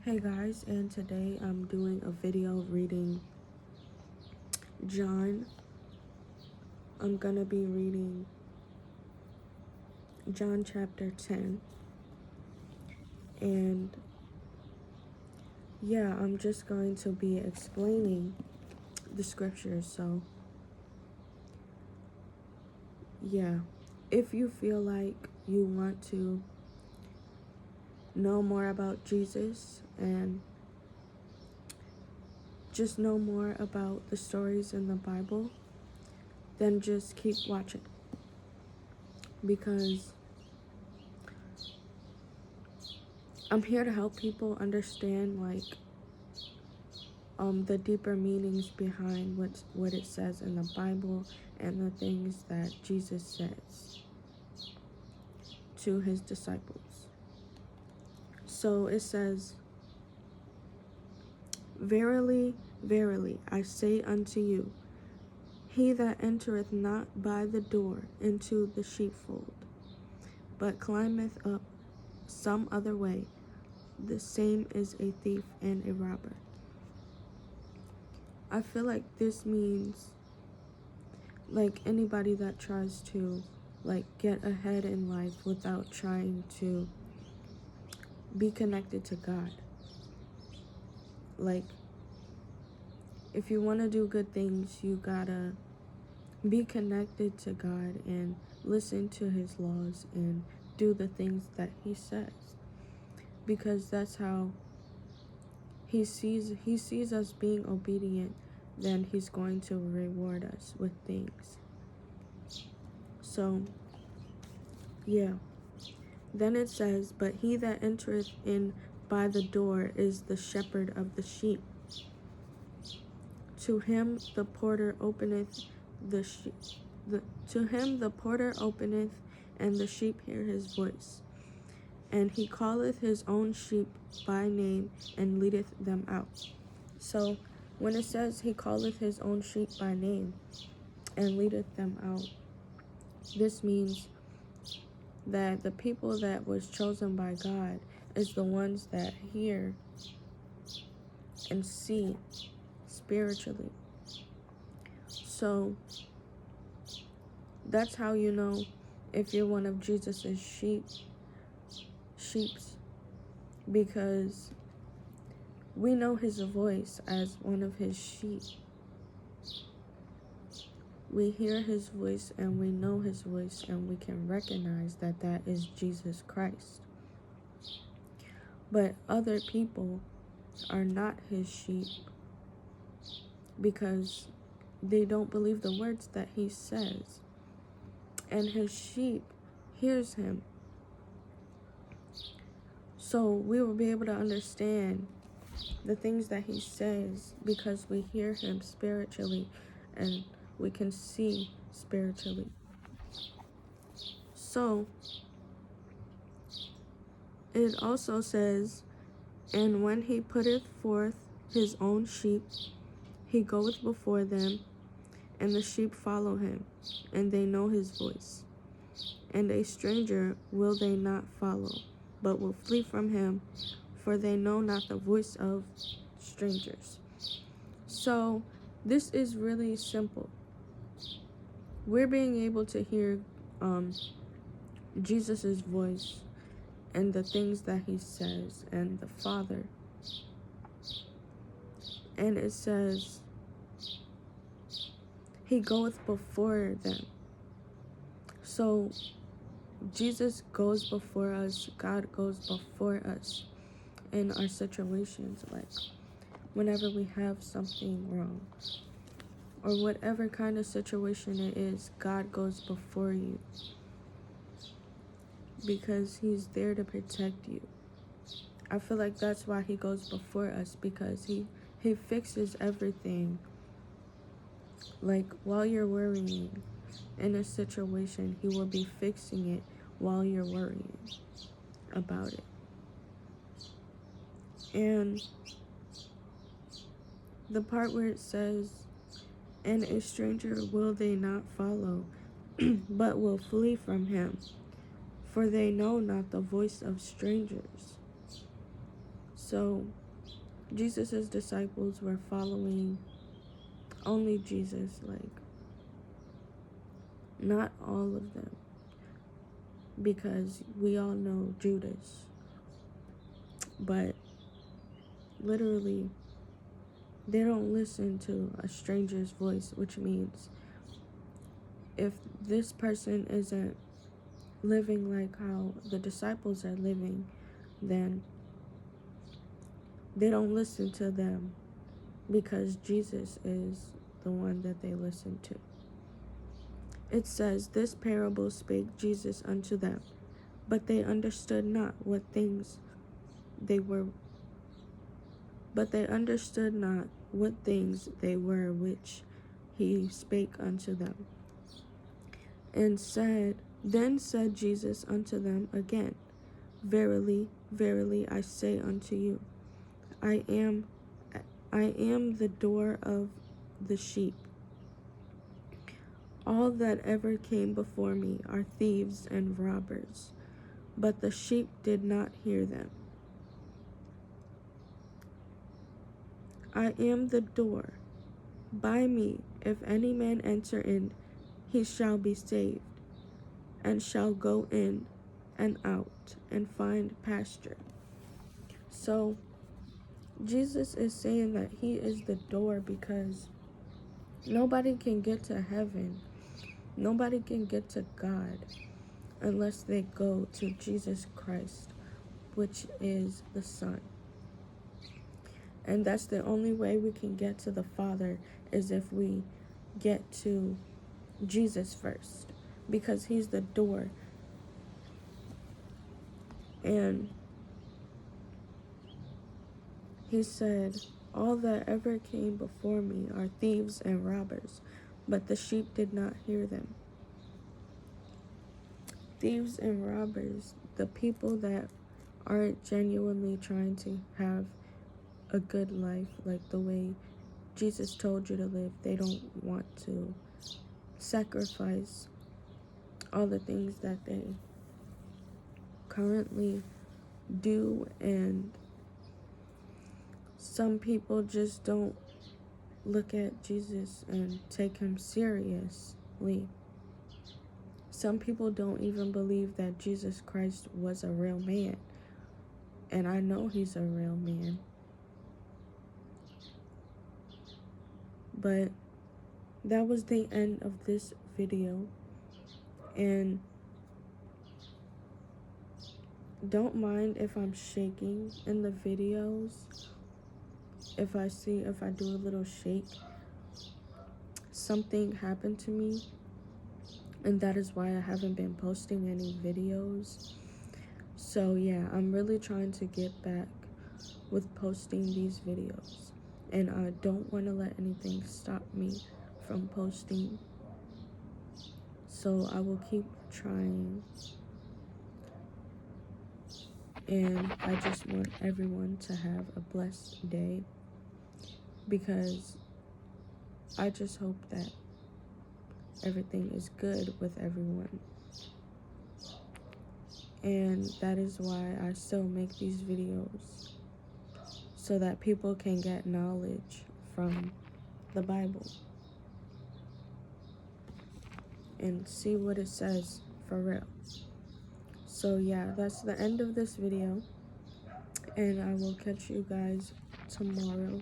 Hey guys, and today I'm doing a video reading John. I'm gonna be reading John chapter 10. And yeah, I'm just going to be explaining the scriptures. So yeah, if you feel like you want to know more about Jesus and just know more about the stories in the Bible, then just keep watching, because I'm here to help people understand the deeper meanings behind what it says in the Bible and the things that Jesus says to his disciples. So it says, "Verily, verily, I say unto you, he that entereth not by the door into the sheepfold, but climbeth up some other way, the same is a thief and a robber." I feel like this means anybody that tries to get ahead in life without trying to be connected to God. Like, if you want to do good things, you gotta be connected to God and listen to his laws and do the things that he says, because that's how he sees us being obedient. Then he's going to reward us with things. So yeah, then it says, "But he that entereth in by the door is the shepherd of the sheep. To him the porter openeth the sheep. To him the porter openeth, and the sheep hear his voice. And he calleth his own sheep by name, and leadeth them out." So when it says he calleth his own sheep by name and leadeth them out, this means that the people that was chosen by God is the ones that hear and see spiritually. So that's how you know if you're one of Jesus's sheeps, because we know his voice as one of his sheep. We hear his voice and we know his voice, and we can recognize that that is Jesus Christ. But other people are not his sheep because they don't believe the words that he says, and his sheep hears him. So we will be able to understand the things that he says because we hear him spiritually and we can see spiritually. So it also says, "And when he putteth forth his own sheep, he goeth before them, and the sheep follow him, and they know his voice. And a stranger will they not follow, but will flee from him, for they know not the voice of strangers." So this is really simple. We're being able to hear Jesus's voice and the things that he says, and the Father. And it says, he goeth before them. So Jesus goes before us. God goes before us in our situations, like whenever we have something wrong or whatever kind of situation it is, God goes before you because he's there to protect you. I feel like that's why he goes before us, because he fixes everything. Like, while you're worrying in a situation, he will be fixing it while you're worrying about it. And the part where it says, "And a stranger will they not follow, but will flee from him, for they know not the voice of strangers." So Jesus' disciples were following only Jesus, like not all of them, because we all know Judas. But literally, they don't listen to a stranger's voice, which means if this person isn't living like how the disciples are living, then they don't listen to them, because Jesus is the one that they listen to. It says, "This parable spake Jesus unto them, but they understood not what things they were which he spake unto them. Then said Jesus unto them again, Verily, verily, I say unto you, I am the door of the sheep. All that ever came before me are thieves and robbers, but the sheep did not hear them. I am the door. By me, if any man enter in, he shall be saved, and shall go in and out and find pasture." So Jesus is saying that he is the door, because nobody can get to heaven, nobody can get to God unless they go to Jesus Christ, which is the Son. And that's the only way we can get to the Father, is if we get to Jesus first, because he's the door. And he said, all that ever came before me are thieves and robbers, but the sheep did not hear them. Thieves and robbers, the people that aren't genuinely trying to have a good life like the way Jesus told you to live. They don't want to sacrifice all the things that they currently do, and some people just don't look at Jesus and take him seriously. Some people don't even believe that Jesus Christ was a real man, and I know he's a real man. But that was the end of this video, and don't mind if I'm shaking in the videos. If I do a little shake, something happened to me, and that is why I haven't been posting any videos. So yeah, I'm really trying to get back with posting these videos, and I don't want to let anything stop me from posting. So I will keep trying, and I just want everyone to have a blessed day, because I just hope that everything is good with everyone. And that is why I still make these videos, so that people can get knowledge from the Bible and see what it says for real. So yeah, that's the end of this video, and I will catch you guys tomorrow.